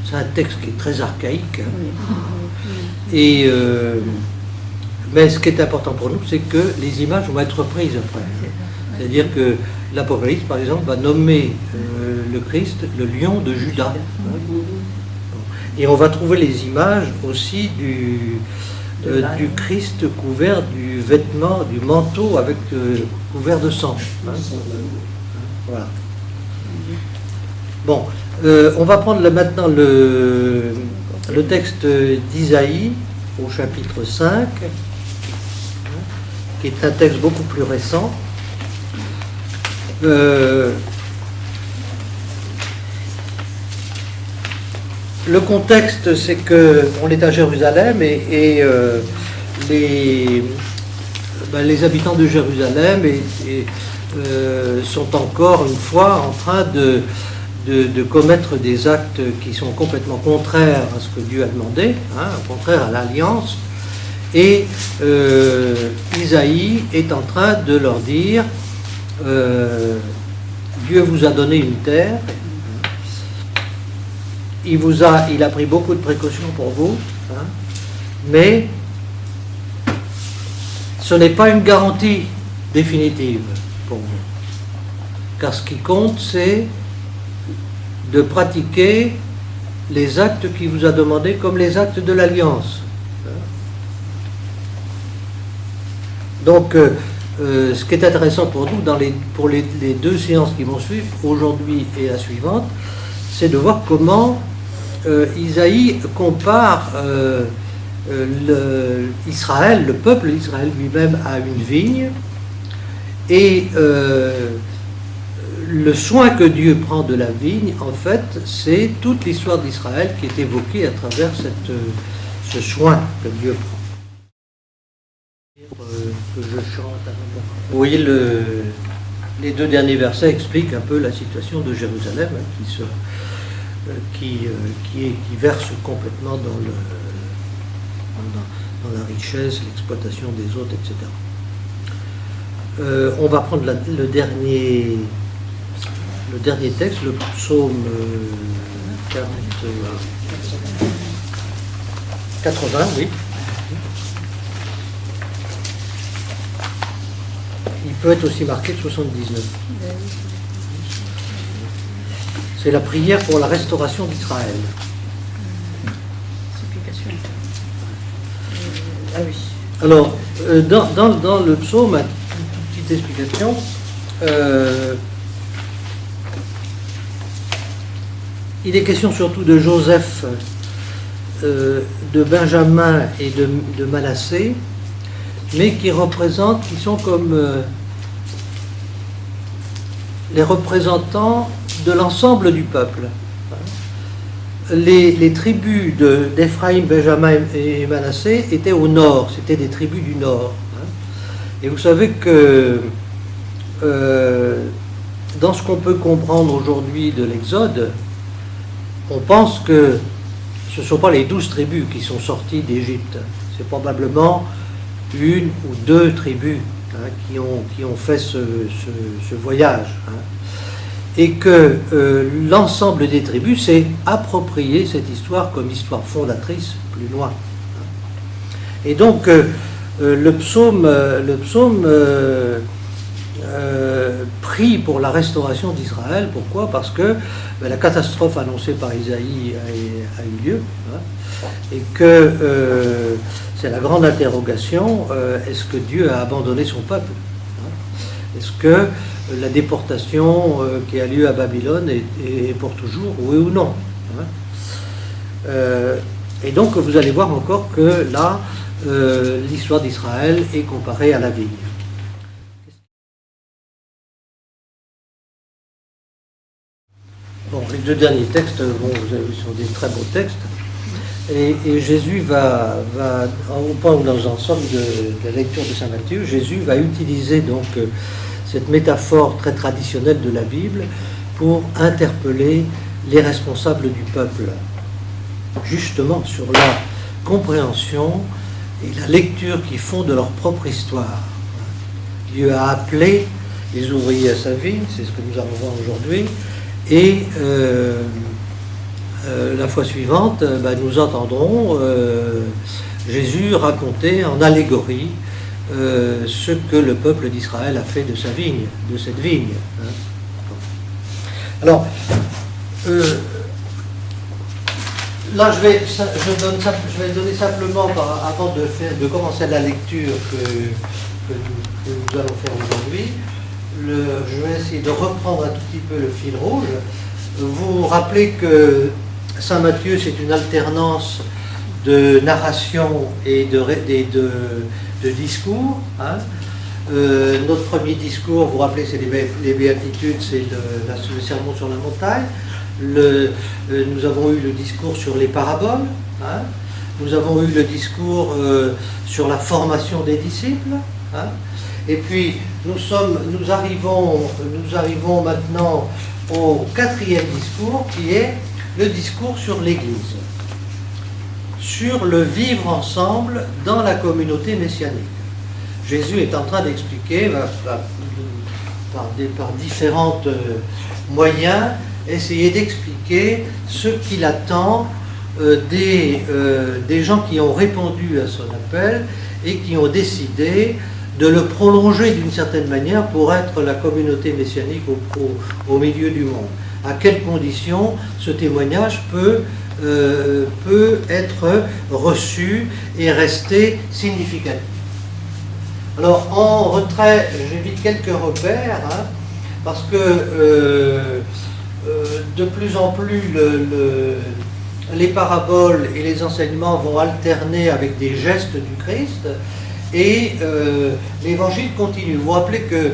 c'est un texte qui est très archaïque. Et, mais ce qui est important pour nous, c'est que les images vont être reprises après. C'est-à-dire que l'Apocalypse, par exemple, va nommer le Christ le lion de Juda. Et on va trouver les images aussi du Christ couvert du vêtement, du manteau avec couvert de sang. Voilà. Bon, on va prendre maintenant le texte d'Isaïe au chapitre 5, qui est un texte beaucoup plus récent. Le contexte, c'est qu'on est à Jérusalem et les habitants de Jérusalem sont encore une fois en train de commettre des actes qui sont complètement contraires à ce que Dieu a demandé, contraires à l'alliance. Et Isaïe est en train de leur dire Dieu vous a donné une terre. Il a pris beaucoup de précautions pour vous, mais ce n'est pas une garantie définitive pour vous. Car ce qui compte, c'est de pratiquer les actes qu'il vous a demandés comme les actes de l'Alliance. Donc, ce qui est intéressant pour nous, pour les deux séances qui vont suivre, aujourd'hui et la suivante, c'est de voir comment Isaïe compare Israël, le peuple d'Israël lui-même, à une vigne, et le soin que Dieu prend de la vigne, en fait, c'est toute l'histoire d'Israël qui est évoquée à travers ce soin que Dieu prend. Que je chante. Vous voyez, les deux derniers versets expliquent un peu la situation de Jérusalem, qui verse complètement dans la richesse, l'exploitation des autres, etc. On va prendre le dernier texte, le psaume 80, oui. Il peut être aussi marqué de 79. C'est la prière pour la restauration d'Israël. Ah oui. Alors, dans le psaume, une petite explication. Il est question surtout de Joseph, de Benjamin et de Manassé, mais qui sont comme les représentants de l'ensemble du peuple. Les tribus d'Éphraïm, Benjamin et Manassé étaient au nord, c'était des tribus du nord. Et vous savez que dans ce qu'on peut comprendre aujourd'hui de l'Exode, on pense que ce ne sont pas les 12 tribus qui sont sorties d'Égypte, c'est probablement une ou deux tribus qui ont fait ce voyage. Et que l'ensemble des tribus s'est approprié cette histoire comme histoire fondatrice plus loin. Et donc le psaume prie pour la restauration d'Israël. Pourquoi? Parce que la catastrophe annoncée par Isaïe a eu lieu, et que c'est la grande interrogation, est-ce que Dieu a abandonné son peuple? Est-ce que la déportation qui a lieu à Babylone est pour toujours, oui ou non? Et donc vous allez voir encore que là, l'histoire d'Israël est comparée à la vigne. Bon, les deux derniers textes, vous avez vu, sont des très beaux textes. Et Jésus au point où nous en sommes de la lecture de Saint Matthieu, Jésus va utiliser donc cette métaphore très traditionnelle de la Bible pour interpeller les responsables du peuple, justement sur la compréhension et la lecture qu'ils font de leur propre histoire. Dieu a appelé les ouvriers à sa vigne, c'est ce que nous allons voir aujourd'hui, et la fois suivante, nous entendrons Jésus raconter en allégorie ce que le peuple d'Israël a fait de sa vigne, de cette vigne. Hein. Alors, là, je vais donner simplement, avant de commencer la lecture que nous allons faire aujourd'hui, je vais essayer de reprendre un tout petit peu le fil rouge. Vous rappelez que Saint Matthieu, c'est une alternance de narration et de discours. Hein. Notre premier discours, vous vous rappelez, c'est les béatitudes, c'est le sermon sur la montagne. Nous avons eu le discours sur les paraboles. Hein. Nous avons eu le discours sur la formation des disciples. Hein. Et puis, nous arrivons maintenant au quatrième discours, qui est le discours sur l'Église, sur le vivre ensemble dans la communauté messianique. Jésus est en train d'expliquer, par différents moyens, essayer d'expliquer ce qu'il attend des gens qui ont répondu à son appel et qui ont décidé de le prolonger d'une certaine manière pour être la communauté messianique au milieu du monde. À quelles conditions ce témoignage peut être reçu et rester significatif. Alors, en retrait, j'évite quelques repères, hein, parce que de plus en plus, les paraboles et les enseignements vont alterner avec des gestes du Christ, et l'évangile continue. Vous vous rappelez que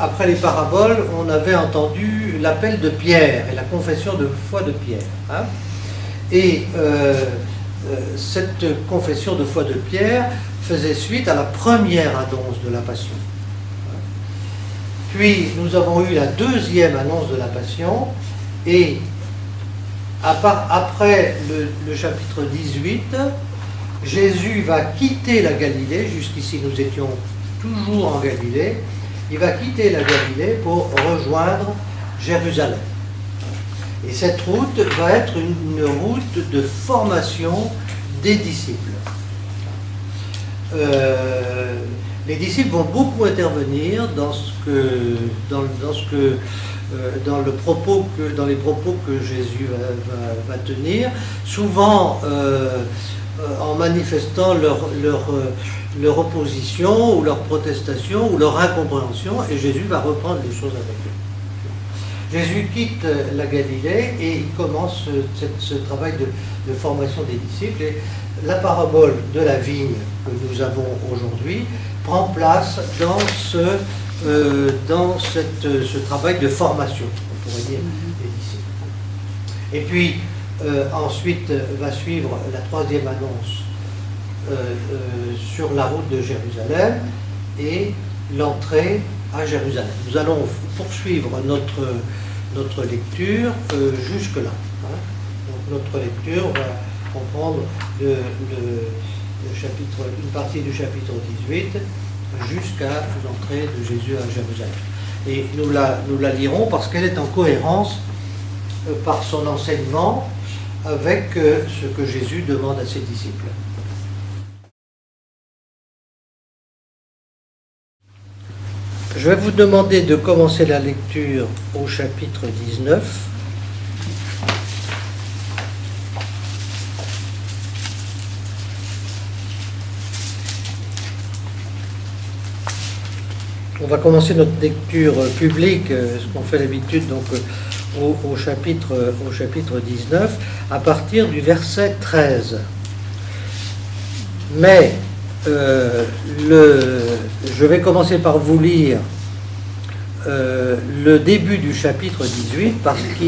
après les paraboles, on avait entendu l'appel de Pierre et la confession de foi de Pierre. Hein, et cette confession de foi de Pierre faisait suite à la première annonce de la Passion. Puis nous avons eu la deuxième annonce de la Passion, et après le chapitre 18, Jésus va quitter la Galilée. Jusqu'ici nous étions toujours en Galilée. Il va quitter la Galilée pour rejoindre Jérusalem. Et cette route va être une route de formation des disciples. Les disciples vont beaucoup intervenir dans les propos que Jésus va tenir, souvent en manifestant leur opposition ou leur protestation ou leur incompréhension, et Jésus va reprendre les choses avec eux. Jésus quitte la Galilée et il commence ce travail de formation des disciples, et la parabole de la vigne que nous avons aujourd'hui prend place dans ce travail de formation, on pourrait dire, des disciples. Et puis ensuite va suivre la troisième annonce sur la route de Jérusalem et l'entrée à Jérusalem. Nous allons poursuivre notre lecture jusque-là. Hein. Donc notre lecture va comprendre une partie du chapitre 18 jusqu'à l'entrée de Jésus à Jérusalem. Et nous la lirons parce qu'elle est en cohérence par son enseignement avec ce que Jésus demande à ses disciples. Je vais vous demander de commencer la lecture au chapitre 19. On va commencer notre lecture publique, ce qu'on fait d'habitude, donc au chapitre 19, à partir du verset 13. Mais je vais commencer par vous lire le début du chapitre 18, parce que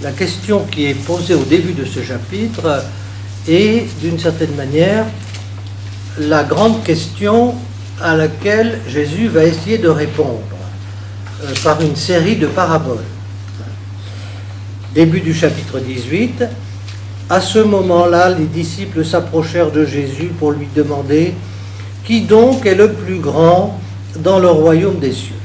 la question qui est posée au début de ce chapitre est, d'une certaine manière, la grande question à laquelle Jésus va essayer de répondre par une série de paraboles. Début du chapitre 18. À ce moment-là, les disciples s'approchèrent de Jésus pour lui demander « Qui donc est le plus grand dans le royaume des cieux ?»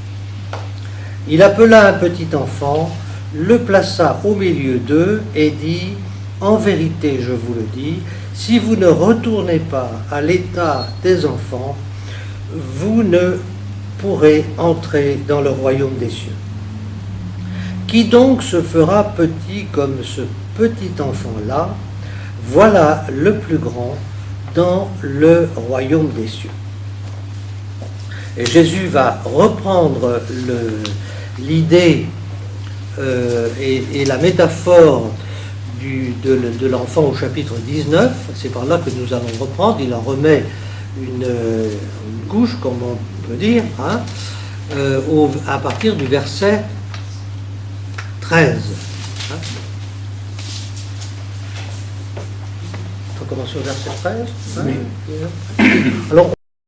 Il appela un petit enfant, le plaça au milieu d'eux et dit, en vérité, je vous le dis, si vous ne retournez pas à l'état des enfants, vous ne pourrez entrer dans le royaume des cieux. Qui donc se fera petit comme ce petit enfant-là? Voilà le plus grand dans le royaume des cieux. Et Jésus va reprendre l'idée et la métaphore de l'enfant au chapitre 19. C'est par là que nous allons reprendre. Il en remet une couche, comme on peut dire, hein, à partir du verset 13. Hein. On commence au verset 13. Hein. Oui. Alors,